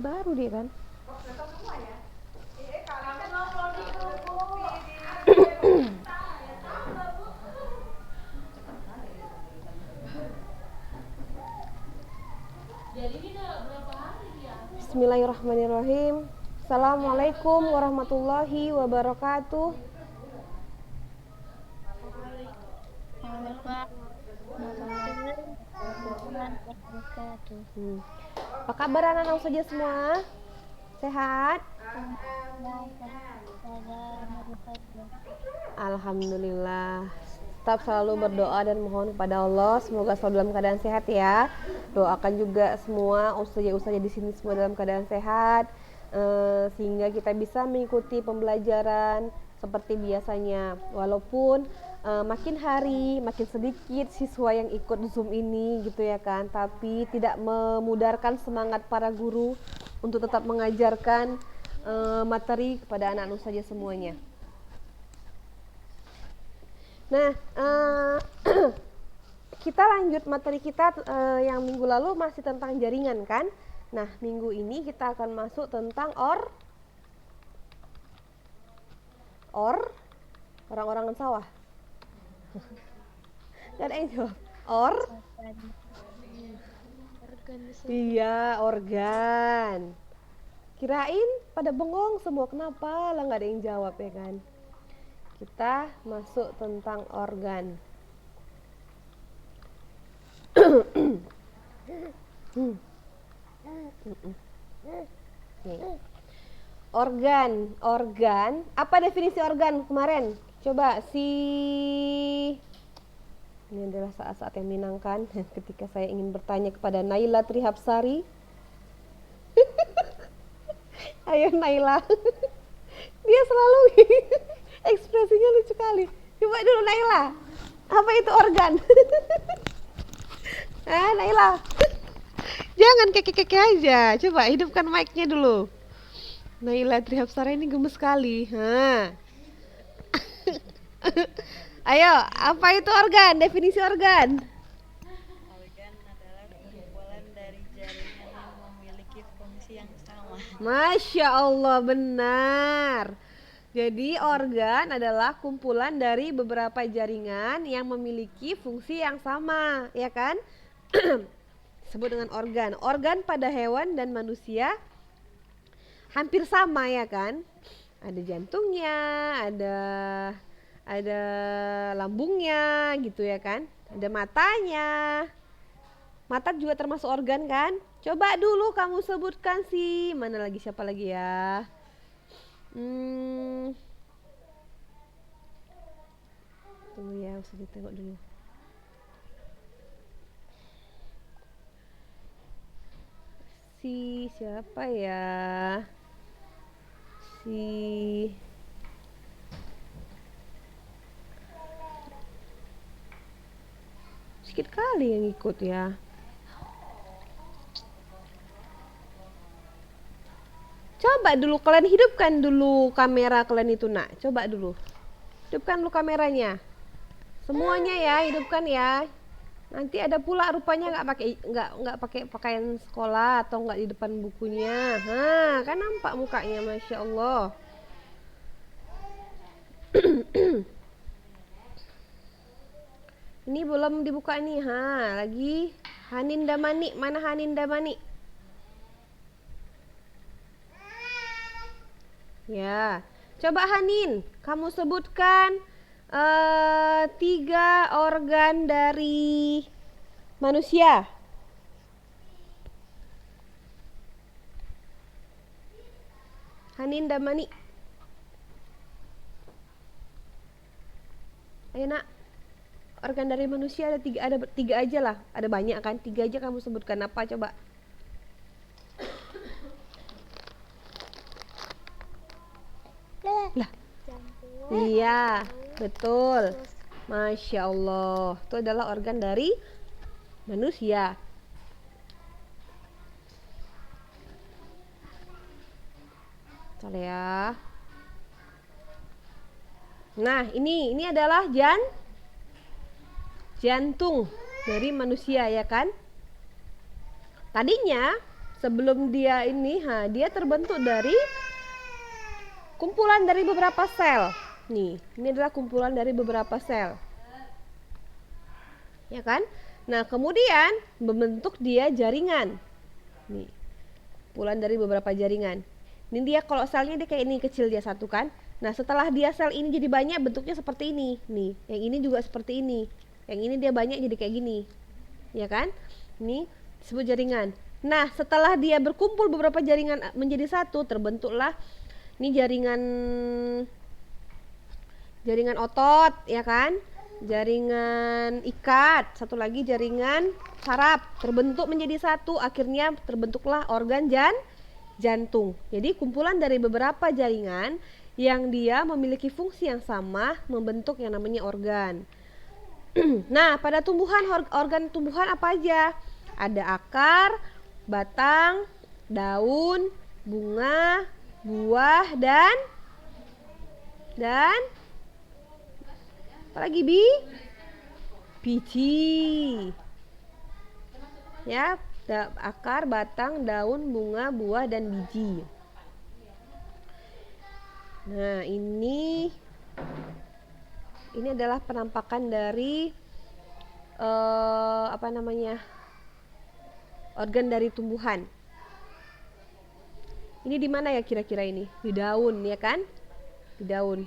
baru dia kan. Bismillahirrahmanirrahim. Assalamualaikum warahmatullahi wabarakatuh. Apa kabar anak-anak saja semua? Sehat? Alhamdulillah. Tetap selalu berdoa dan mohon kepada Allah semoga selalu dalam keadaan sehat ya. Doakan juga semua ustazah-ustazah di sini semua dalam keadaan sehat, sehingga kita bisa mengikuti pembelajaran seperti biasanya. Walaupun makin hari makin sedikit siswa yang ikut Zoom ini gitu ya kan, tapi tidak memudarkan semangat para guru untuk tetap mengajarkan materi kepada anak-anak saja semuanya. Nah, kita lanjut materi kita yang minggu lalu masih tentang jaringan kan. Nah, minggu ini kita akan masuk tentang orang-orangan sawah. Gak ada yang jawab. Iya, organ. Kirain pada bengong semua, kenapa lah gak ada yang jawab ya kan. Kita masuk tentang organ. Organ. Apa definisi organ kemarin? Coba ini adalah saat-saat yang menyenangkan ketika saya ingin bertanya kepada Naila Trihapsari. Ayo Naila. Dia selalu ekspresinya lucu kali. Coba dulu Naila. Apa itu organ? Naila. Jangan keke-keke aja. Coba hidupkan mic-nya dulu. Naila Trihapsari ini gemes sekali. Ayo, apa itu organ? Definisi organ. Organ adalah kumpulan dari jaringan yang memiliki fungsi yang sama. Masya Allah, benar. Jadi organ adalah kumpulan dari beberapa jaringan yang memiliki fungsi yang sama, ya kan? Disebut dengan organ. Organ pada hewan dan manusia hampir sama ya kan? Ada jantungnya, ada lambungnya gitu ya kan? Ada matanya. Mata juga termasuk organ kan? Coba dulu kamu sebutkan sih. Mana lagi, siapa lagi ya? Tunggu ya, usah ditengok dulu. Siapa ya? Sedikit kali yang ikut ya. Coba dulu kalian hidupkan dulu kamera kalian itu nak. Coba dulu. Hidupkan dulu kameranya. Semuanya ya, hidupkan ya. Nanti ada pula rupanya nggak pakai pakaian sekolah atau nggak di depan bukunya. Kan nampak mukanya, masya Allah. Ini belum dibuka nih, lagi Hanin Damani. Mana Hanin Damani? Ya, coba Hanin, kamu sebutkan 3 organ dari manusia. Hanin Damani. Ayo nak, organ dari manusia ada 3 aja lah. Ada banyak kan? 3 aja kamu sebutkan, apa coba? Lah. Iya, betul. Masya Allah, itu adalah organ dari manusia. Betul ya. Nah, ini adalah jantung dari manusia ya kan? Tadinya sebelum dia ini, dia terbentuk dari kumpulan dari beberapa sel. Nih, ini adalah kumpulan dari beberapa sel. Ya kan? Nah, kemudian membentuk dia jaringan. Nih, kumpulan dari beberapa jaringan. Ini dia kalau selnya dia kayak ini, kecil dia satu kan. Nah, setelah dia sel ini jadi banyak, bentuknya seperti ini. Nih, yang ini juga seperti ini. Yang ini dia banyak jadi kayak gini. Ya kan? Ini disebut jaringan. Nah, setelah dia berkumpul beberapa jaringan menjadi satu, terbentuklah ini jaringan otot, ya kan? Jaringan ikat, satu lagi jaringan saraf, terbentuk menjadi satu, akhirnya terbentuklah organ jantung. Jadi kumpulan dari beberapa jaringan yang dia memiliki fungsi yang sama membentuk yang namanya organ. Nah, pada tumbuhan, organ tumbuhan apa aja? Ada akar, batang, daun, bunga, buah, dan apa lagi, biji. Ya, akar, batang, daun, bunga, buah, dan biji. Nah, ini adalah penampakan dari organ dari tumbuhan. Ini di mana ya kira-kira ini? Di daun, ya kan? Di daun.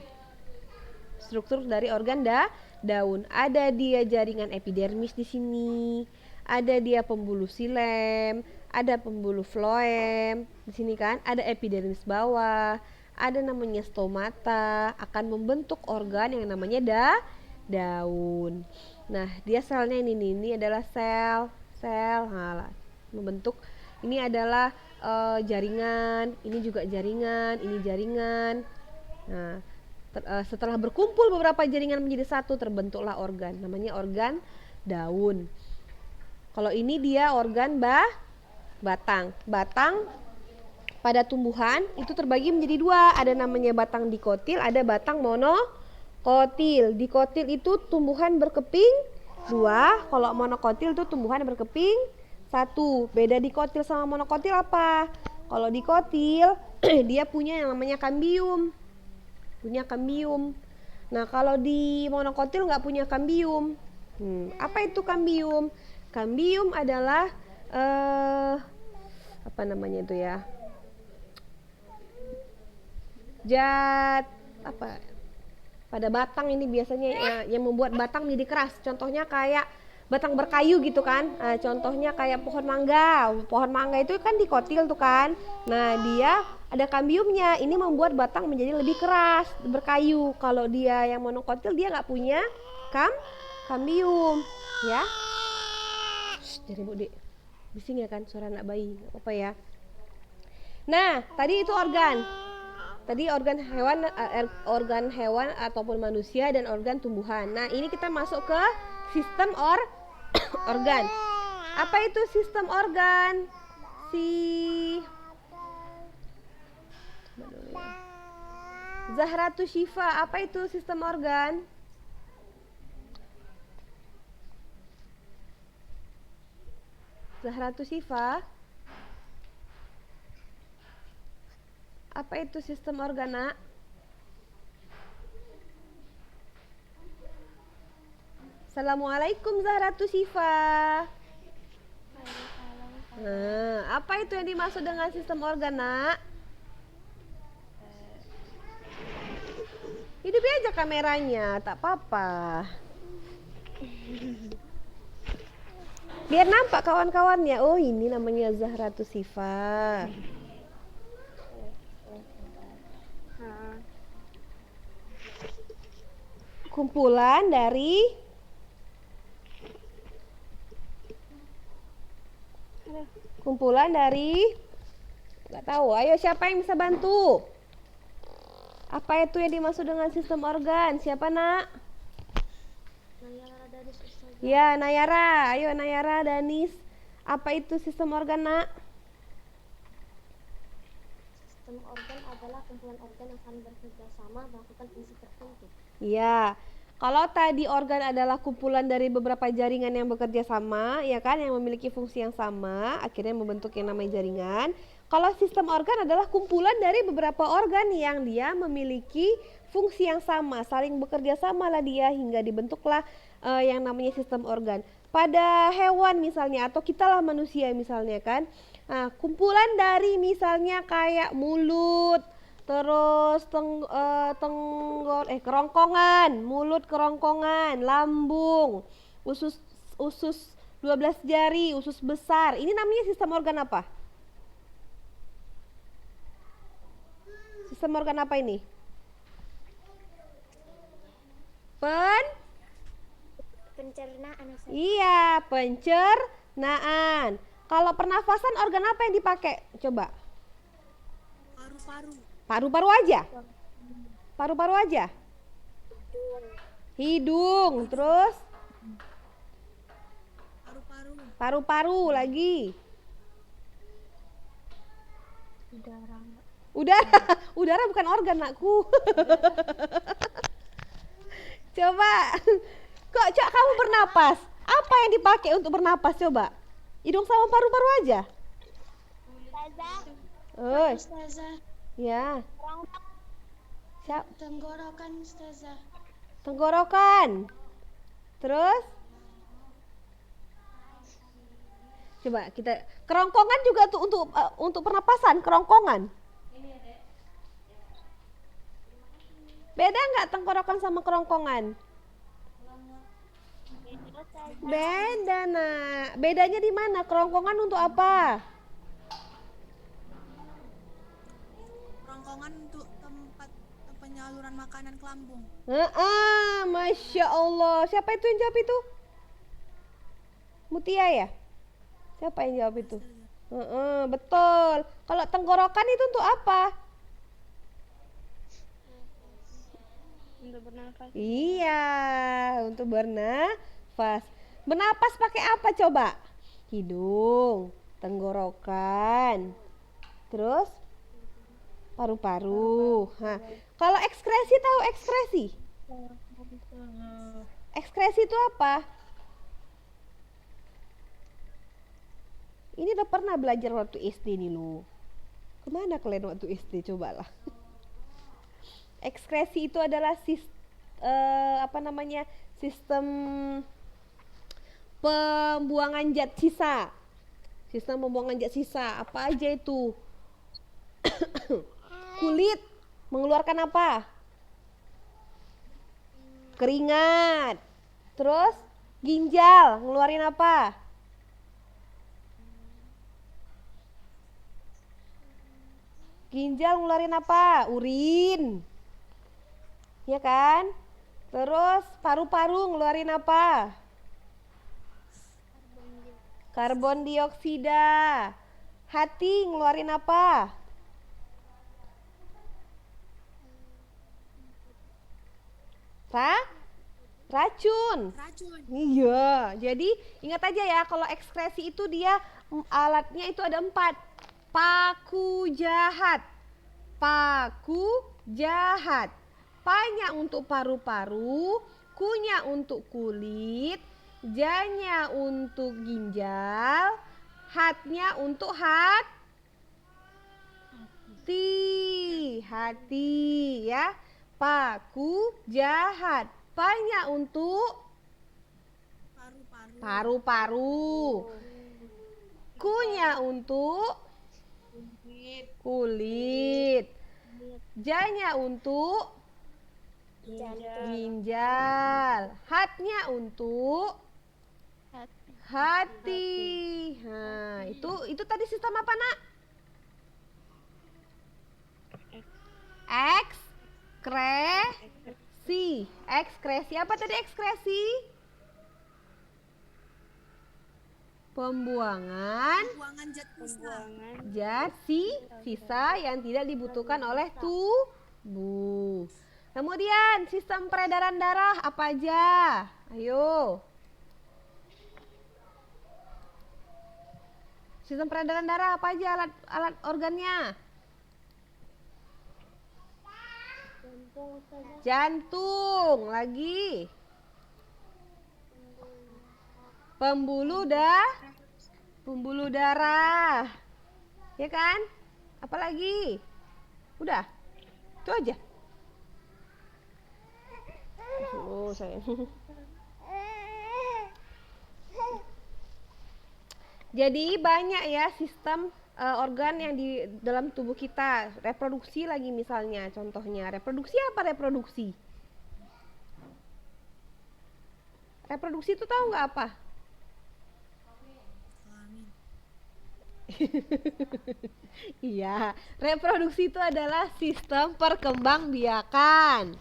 Struktur dari organ daun. Ada dia jaringan epidermis di sini. Ada dia pembuluh xilem, ada pembuluh floem di sini kan? Ada epidermis bawah, ada namanya stomata, akan membentuk organ yang namanya daun. Nah, dia selnya ini adalah sel, membentuk. Ini adalah jaringan, ini juga jaringan, ini jaringan. Nah, setelah berkumpul beberapa jaringan menjadi satu, terbentuklah organ, namanya organ daun. Kalau ini dia organ batang. Batang pada tumbuhan itu terbagi menjadi dua, ada namanya batang dikotil, ada batang monokotil. Dikotil itu tumbuhan berkeping dua, kalau monokotil itu tumbuhan berkeping satu. Beda dikotil sama monokotil apa? Kalau dikotil dia punya yang namanya kambium. Nah, kalau di monokotil nggak punya kambium. Apa itu kambium? Kambium adalah pada batang ini biasanya yang membuat batang menjadi keras. Contohnya kayak batang berkayu gitu kan. Contohnya kayak pohon mangga. Pohon mangga itu kan dikotil tuh kan. Nah, dia ada kambiumnya. Ini membuat batang menjadi lebih keras, berkayu. Kalau dia yang monokotil dia nggak punya kambium, ya. Jadi Bu Dik, bising ya kan suara anak bayi, nggak apa-apa ya. Nah, tadi itu organ. Tadi organ hewan ataupun manusia dan organ tumbuhan. Nah, ini kita masuk ke sistem organ. Apa itu sistem organ? Zahratus Syifa, apa itu sistem organ? Zahratus Syifa, apa itu sistem organ, Nak? Assalamualaikum Zahratus Syifa. Nah, apa itu yang dimaksud dengan sistem organ, Nak? Hidupi aja kameranya, tak apa-apa. Biar nampak kawan-kawannya. Oh, ini namanya Zahratus Syifa. Kumpulan dari nggak tahu. Ayo, siapa yang bisa bantu? Apa itu yang dimaksud dengan sistem organ? Siapa, Nak? Nayara Danis Ustazah. Ya, Nayara. Ayo, Nayara, Danis. Apa itu sistem organ, Nak? Sistem organ adalah kumpulan organ yang saling bekerja sama melakukan fungsi tertentu. Iya. Kalau tadi organ adalah kumpulan dari beberapa jaringan yang bekerja sama, ya kan, yang memiliki fungsi yang sama, akhirnya membentuk yang namanya jaringan. Kalau sistem organ adalah kumpulan dari beberapa organ yang dia memiliki fungsi yang sama, saling bekerja sama lah dia hingga dibentuklah yang namanya sistem organ. Pada hewan misalnya atau kita lah manusia misalnya kan, nah, kumpulan dari misalnya kayak mulut, terus kerongkongan, mulut kerongkongan, lambung, usus usus 12 jari, usus besar. Ini namanya sistem organ apa? Sistem organ apa ini? Pencernaan Ustaz. Iya, pencernaan. Kalau pernafasan organ apa yang dipakai? Coba. Paru-paru. Paru-paru aja. Paru-paru aja. Hidung, terus Paru-paru. paru-paru lagi. Udara. Udara, udara bukan organ nakku. Coba, kok Cak kamu bernapas? Apa yang dipakai untuk bernapas coba? Hidung sama paru-paru aja. Ustazah. Oi, Ustazah. ya. Siap. Tenggorokan Ustazah. Tenggorokan. Terus? Coba kita kerongkongan juga tuh untuk pernapasan, kerongkongan. Beda nggak tenggorokan sama kerongkongan? Beda nak. Bedanya di mana? Kerongkongan untuk apa? Kerongkongan untuk tempat penyaluran makanan ke lambung. Masya Allah. Siapa itu yang jawab itu? Mutia ya? Siapa yang jawab itu? Betul. Kalau tenggorokan itu untuk apa? Untuk bernafas. Iya, untuk bernafas. Bernapas pakai apa coba? Hidung, tenggorokan, terus paru-paru. Nah, kalau ekskresi tahu ekskresi? Ekskresi itu apa? Ini udah pernah belajar waktu SD nih lu. Kemana kalian waktu SD? Cobalah. Ekskresi itu adalah sistem pembuangan zat sisa. Sistem pembuangan zat sisa. Apa aja itu? Kulit mengeluarkan apa? Keringat. Terus ginjal ngeluarin apa? Ginjal ngeluarin apa? Urin. Ya kan? Terus paru-paru ngeluarin apa? Karbon dioksida. Hati ngeluarin apa? Racun. Racun. Iya, jadi ingat aja ya kalau ekskresi itu dia alatnya itu ada 4. Paku jahat. Paku jahat. Panya untuk paru-paru, kunya untuk kulit, janya untuk ginjal, hatnya untuk hati ya. Paku jahat. Panya untuk Paru-paru. paru-paru, kunya untuk kulit, janya untuk ginjal, hatnya untuk hati. Nah, itu tadi sistem apa, Nak? Ekskresi. Ekskresi apa tadi ekskresi? Pembuangan Buangan zat sisa. zat sisa yang tidak dibutuhkan oleh tubuh. Kemudian sistem peredaran darah apa aja? Ayo. Sistem peredaran darah apa aja alat organnya? Jantung Ustazah. Jantung. Lagi. Pembuluh darah. Ya kan? Apalagi? Udah. Itu aja. Oh, sayang. Jadi banyak ya sistem organ yang di dalam tubuh kita. Reproduksi lagi misalnya, contohnya. Reproduksi apa reproduksi? Reproduksi itu tahu nggak apa? Iya, reproduksi itu adalah sistem perkembangbiakan.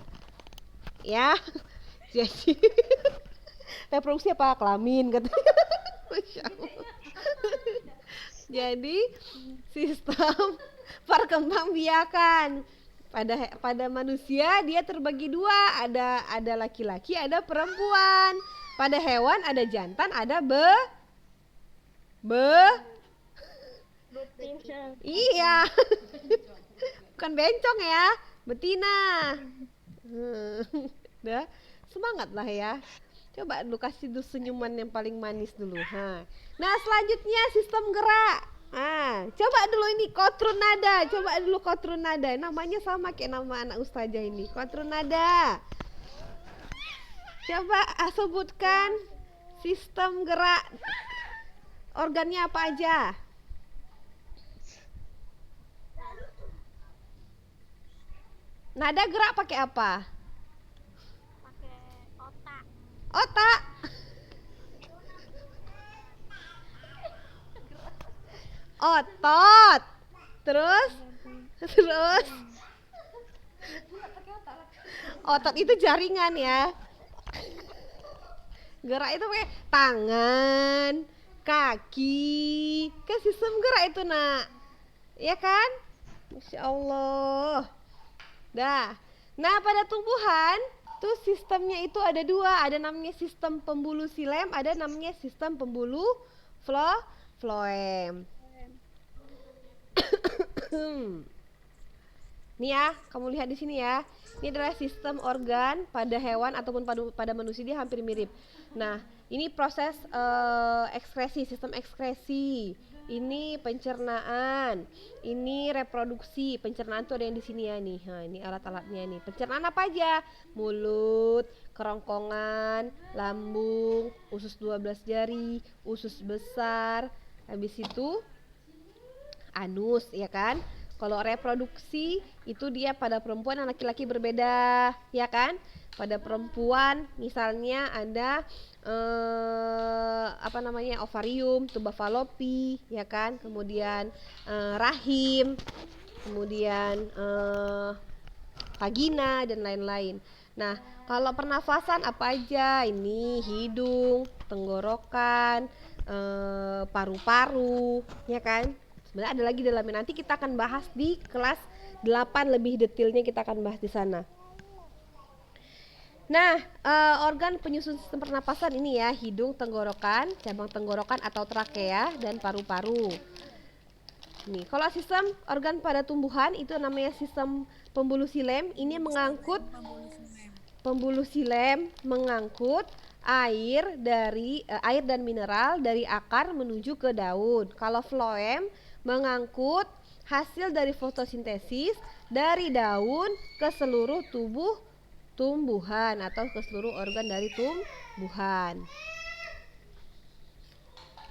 Ya, jadi reproduksi apa kelamin katanya. Masya Allah. Jadi sistem perkembangbiakan pada manusia dia terbagi dua, ada laki-laki, ada perempuan. Pada hewan ada jantan, ada Betina. iya. Bukan bencong ya, betina. Udah, semangat lah ya. Coba dulu kasih dulu senyuman yang paling manis dulu. Nah, selanjutnya sistem gerak. Coba dulu ini kotrun nada. Coba dulu kotrun nada. Namanya sama kayak nama anak ustazah ini. Kotrun nada. Coba sebutkan sistem gerak. Organnya apa aja? Nada gerak pakai apa? Pakai otak. Otak. Otot. Terus otot itu jaringan ya. Gerak itu pakai tangan, kaki. Kan sistem gerak itu, Nak. Ya kan? Masya Allah. Dah. Nah, pada tumbuhan tuh sistemnya itu ada dua. Ada namanya sistem pembuluh silem, ada namanya sistem pembuluh floem. Nih ya, kamu lihat di sini ya. Ini adalah sistem organ pada hewan ataupun pada manusia, dia hampir mirip. Nah, ini proses ekskresi, sistem ekskresi. Ini pencernaan, ini reproduksi. Pencernaan tuh ada yang di sini ya nih. Nah, ini alat-alatnya nih. Pencernaan apa aja? Mulut, kerongkongan, lambung, usus 12 jari, usus besar. Habis itu anus, ya kan? Kalau reproduksi itu dia pada perempuan dan laki-laki berbeda, ya kan? Pada perempuan misalnya ada ovarium, tuba falopi, ya kan? Kemudian rahim, kemudian vagina dan lain-lain. Nah, kalau pernafasan apa aja? Ini hidung, tenggorokan, paru-paru, ya kan? Sebenarnya ada lagi dalamnya, nanti kita akan bahas di kelas 8 lebih detailnya, kita akan bahas di sana. Nah, organ penyusun sistem pernapasan ini ya, hidung, tenggorokan, cabang tenggorokan atau trakea, dan paru-paru. Nih, kalau sistem organ pada tumbuhan itu namanya sistem pembuluh silem. Ini mengangkut pembuluh silem mengangkut air dan mineral dari akar menuju ke daun. Kalau floem mengangkut hasil dari fotosintesis dari daun ke seluruh tumbuhan atau ke seluruh organ dari tumbuhan.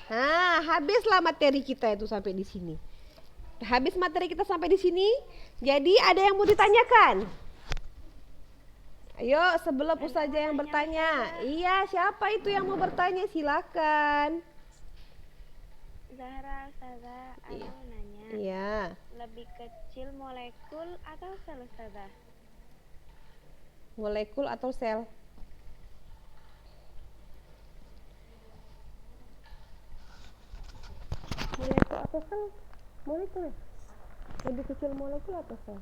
Nah, habislah materi kita itu sampai di sini. Habis materi kita sampai di sini. Jadi ada yang mau ditanyakan? Ayo, sebelum ustazah yang bertanya. Iya, siapa itu yang mau bertanya? Silakan. Zahra, Ustazah, aku mau nanya. Iya. Lebih kecil molekul atau sel, Ustazah? Molekul atau sel? Molekul atau sel? Molekul ya? Lebih kecil molekul atau sel?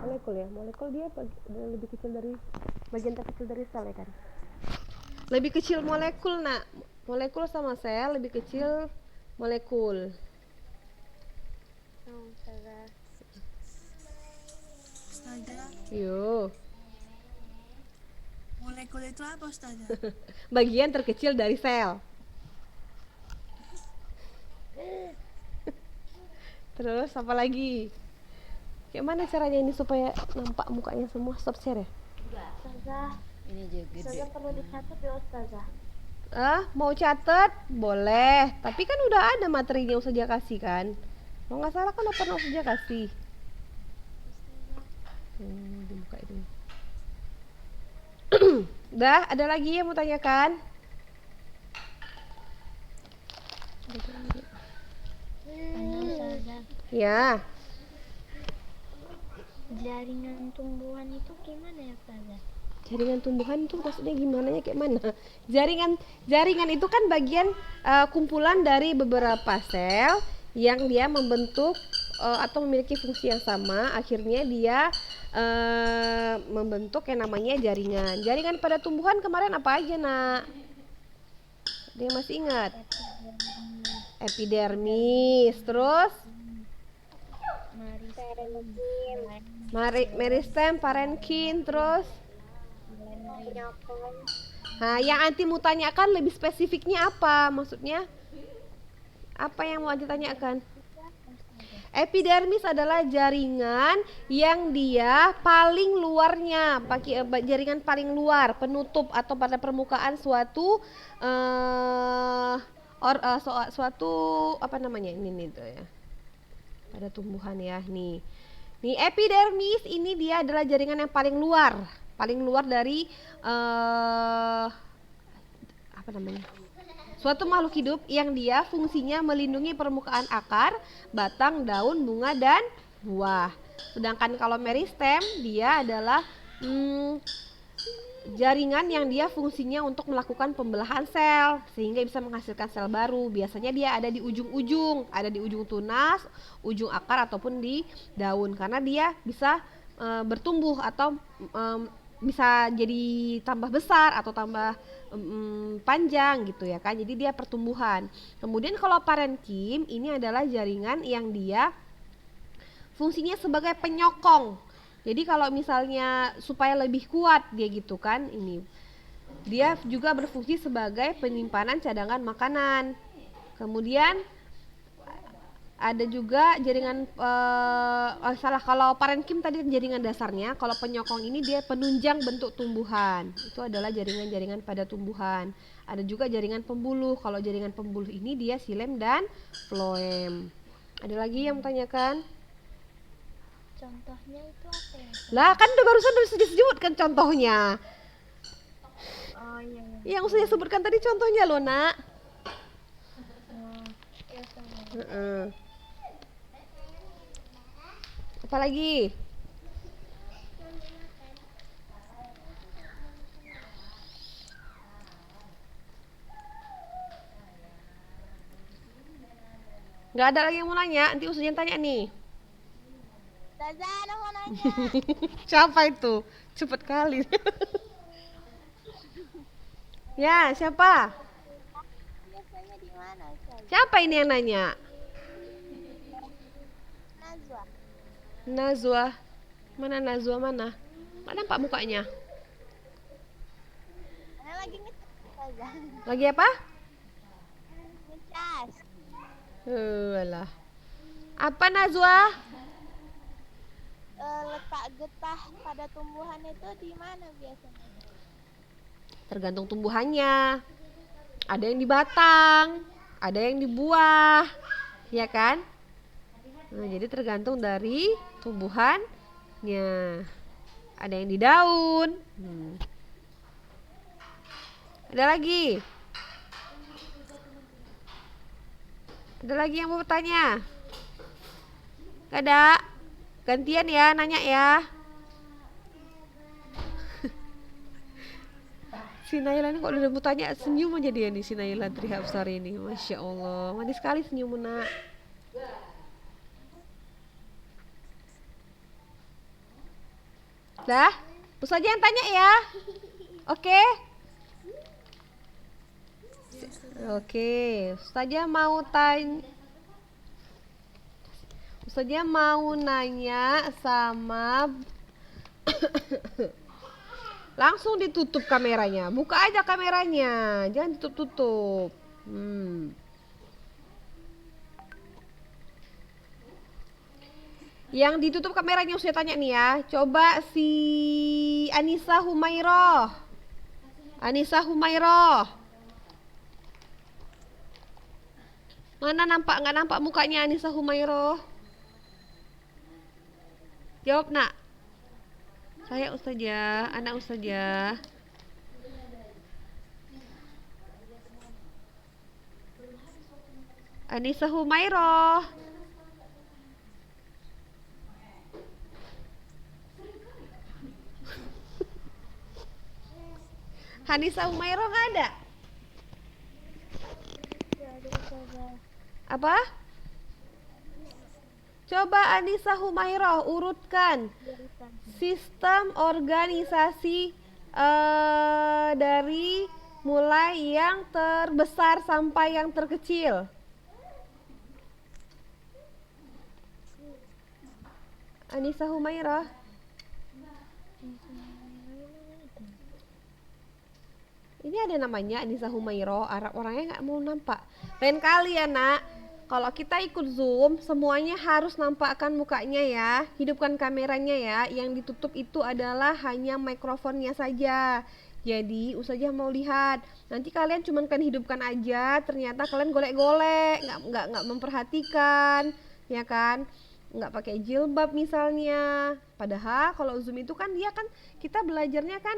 Molekul ya? Molekul dia lebih kecil dari bagian terkecil dari sel, ya kan? Lebih kecil molekul, Nak. Molekul sama sel lebih kecil molekul. Ustazah. Ustazah, Yuk. molekul itu apa Ustazah? Bagian terkecil dari sel. Terus apa lagi? Kayak mana caranya ini supaya nampak mukanya semua? Stop share ya? Ustazah, Ini juga gede. Ustazah perlu dicatat ya Ustazah. Mau catet? Boleh. Tapi kan udah ada materinya Ustazah kasih kan? Kalau nggak salah kan udah pernah Ustazah kasih. Dibuka itu. Udah, ada lagi yang mau tanyakan? Ustazah, Ya. jaringan tumbuhan itu gimana ya Ustazah? Jaringan tumbuhan itu maksudnya gimana ya, kayak mana? Jaringan itu kan bagian kumpulan dari beberapa sel yang dia membentuk atau memiliki fungsi yang sama, akhirnya dia membentuk yang namanya jaringan. Jaringan pada tumbuhan kemarin apa aja, Nak? Ada yang masih ingat? Epidermis, terus meristem, parenkin, terus nah, yang anti mau tanyakan lebih spesifiknya apa? Maksudnya apa yang mau anti tanyakan? Epidermis adalah jaringan yang dia paling luarnya, jaringan paling luar, penutup atau pada permukaan suatu suatu apa namanya ini nih tuh ya, pada tumbuhan ya nih. Nih epidermis ini dia adalah jaringan yang paling luar dari apa namanya? Suatu makhluk hidup yang dia fungsinya melindungi permukaan akar, batang, daun, bunga, dan buah. Sedangkan kalau meristem dia adalah jaringan yang dia fungsinya untuk melakukan pembelahan sel sehingga bisa menghasilkan sel baru. Biasanya dia ada di ujung-ujung, ada di ujung tunas, ujung akar ataupun di daun, karena dia bisa bertumbuh atau bisa jadi tambah besar atau tambah panjang gitu ya kan. Jadi dia pertumbuhan. Kemudian kalau parenkim ini adalah jaringan yang dia fungsinya sebagai penyokong. Jadi kalau misalnya supaya lebih kuat dia gitu kan, ini dia juga berfungsi sebagai penyimpanan cadangan makanan. Kemudian ada juga jaringan kalau parenkim tadi jaringan dasarnya, kalau penyokong ini dia penunjang bentuk tumbuhan. Itu adalah jaringan-jaringan pada tumbuhan. Ada juga jaringan pembuluh. Kalau jaringan pembuluh ini dia xilem dan floem. Ada lagi yang menanyakan? Contohnya itu apa ya? Lah kan barusan udah disebutkan contohnya. Oh iya. Yang saya sebutkan tadi contohnya loh, Nak. Iya Ustazah. Apa lagi? Nggak ada lagi yang mau nanya, nanti Ustazah yang tanya nih. Ustazah, ada mau nanya. Siapa itu? Cepet kali. Ya, siapa? Biasanya di mana Ustazah? Siapa ini yang nanya? Najwa. Nazwa. Mana Nazwa mana? Mana nampak mukanya? Ana lagi ngecas Ustazah. Lagi apa? Ngecas. Alah. Apa Nazwa? Letak getah pada tumbuhan itu di mana biasanya? Tergantung tumbuhannya. Ada yang di batang, ada yang di buah, ya kan? Nah, jadi tergantung dari tumbuhannya. Ada yang di daun. Ada lagi? Ada lagi yang mau bertanya? Gak ada? Gantian ya, nanya ya. Si Naila ini kok udah mau tanya, senyum aja dia nih, si Naila Trihapsari ini. Masya Allah, manis sekali senyum, Nak. Dah, Ustazah yang tanya ya. Oke? Oke, Ustazah mau tanya. Ustazah mau nanya sama Langsung ditutup kameranya. Buka aja kameranya. Jangan ditutup-tutup. Yang ditutup kameranya saya tanya nih ya. Coba si Anissa Humairoh. Anissa Humairoh. Mana nampak nggak nampak mukanya Anissa Humairoh? Jawab nak. Saya Ustazah, anak Ustazah. Anissa Humairoh. Anissa Humairoh nggak ada? Apa? Coba Anissa Humairoh urutkan sistem organisasi dari mulai yang terbesar sampai yang terkecil. Anissa Humairoh. Ini ada namanya Anissa Humairoh, orangnya nggak mau nampak. Lain kali ya nak, kalau kita ikut Zoom, semuanya harus nampakkan mukanya ya, hidupkan kameranya ya. Yang ditutup itu adalah hanya mikrofonnya saja. Jadi Ustazah mau lihat, nanti kalian cuma kan hidupkan aja, ternyata kalian golek-golek, nggak memperhatikan, ya kan? Nggak pakai jilbab misalnya. Padahal kalau Zoom itu kan dia kan kita belajarnya kan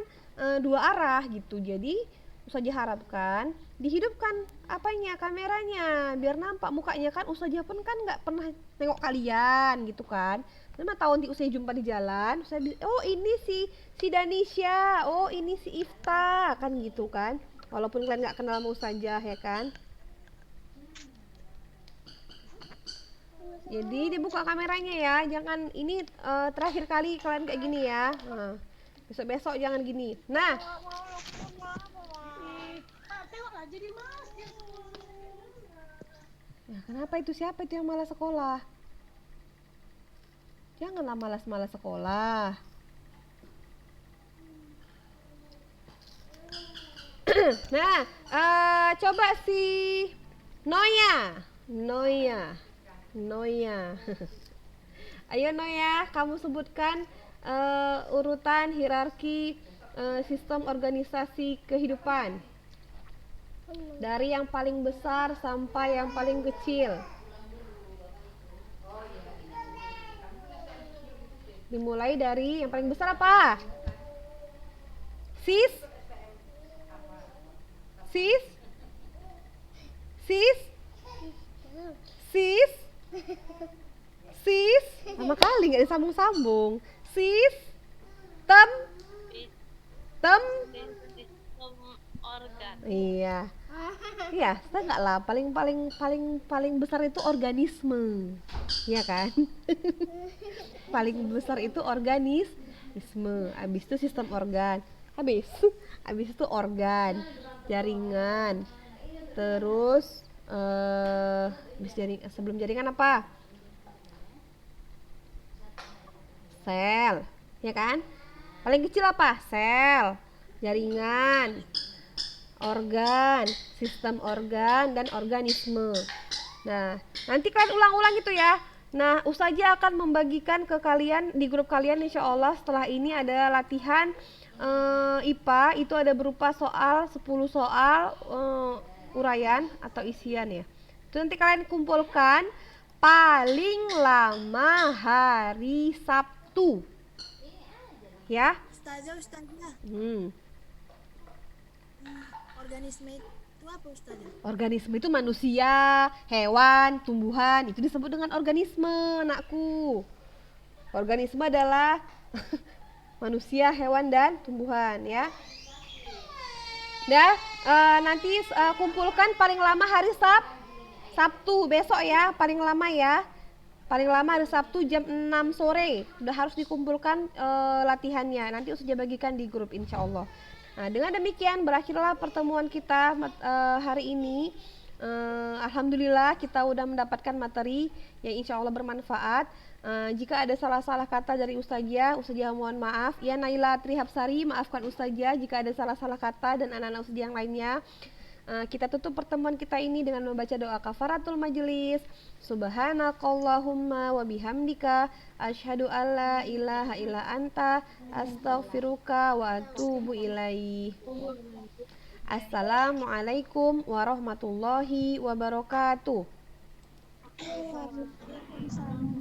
dua arah gitu. Jadi Ustazah harapkan dihidupkan apanya, kameranya, biar nampak mukanya kan. Ustazah pun kan nggak pernah nengok kalian gitu kan. Lama tahun di Ustazah jumpa di jalan, Ustazah oh ini si Danisha, oh ini si Ifta kan gitu kan. Walaupun kalian nggak kenal sama Ustazah ya kan. Jadi dibuka kameranya ya, jangan ini terakhir kali kalian kayak gini ya. Nah, besok-besok jangan gini. Nah, ya, kenapa itu? Siapa itu yang malas sekolah? Janganlah malas-malas sekolah. Nah, coba si Noya. Ayo Noya, kamu sebutkan urutan hierarki sistem organisasi kehidupan. Dari yang paling besar sampai yang paling kecil. Dimulai dari yang paling besar apa? Sis? Sama kali nggak disambung-sambung. Sistem organ. Iya, saya nggak lah. Paling besar itu organisme, ya kan? Paling besar itu organisme. Habis itu sistem organ. Habis itu organ, jaringan. Terus sebelum jaringan apa? Sel, ya kan? Paling kecil apa? Sel, jaringan, organ, sistem organ, dan organisme. Nah, nanti kalian ulang-ulang gitu ya. Nah, Ustazah akan membagikan ke kalian di grup kalian insya Allah. Setelah ini ada latihan IPA, itu ada berupa 10 soal uraian atau isian ya. Itu nanti kalian kumpulkan paling lama hari Sabtu. Ya. Ustazah. Organisme itu apa Ustazah? Organisme itu manusia, hewan, tumbuhan, itu disebut dengan organisme, anakku. Organisme adalah manusia, hewan, dan tumbuhan ya. Nanti kumpulkan paling lama hari Sabtu besok ya, paling lama ya. Paling lama hari Sabtu jam 6 sore udah harus dikumpulkan latihannya. Nanti Ustazah bagikan di grup insya Allah. Nah, dengan demikian berakhirlah pertemuan kita hari ini. Alhamdulillah kita udah mendapatkan materi yang insya Allah bermanfaat. Jika ada salah-salah kata dari Ustazah mohon maaf. Ya Naila Trihapsari, maafkan Ustazah jika ada salah-salah kata dan anak-anak Ustazah yang lainnya. Kita tutup pertemuan kita ini dengan membaca doa kafaratul majelis. Subhanakallahumma wa bihamdika asyhadu alla ilaha illa anta astaghfiruka wa atubu ilaih. Assalamualaikum warahmatullahi wabarakatuh. Waalaikumsalam.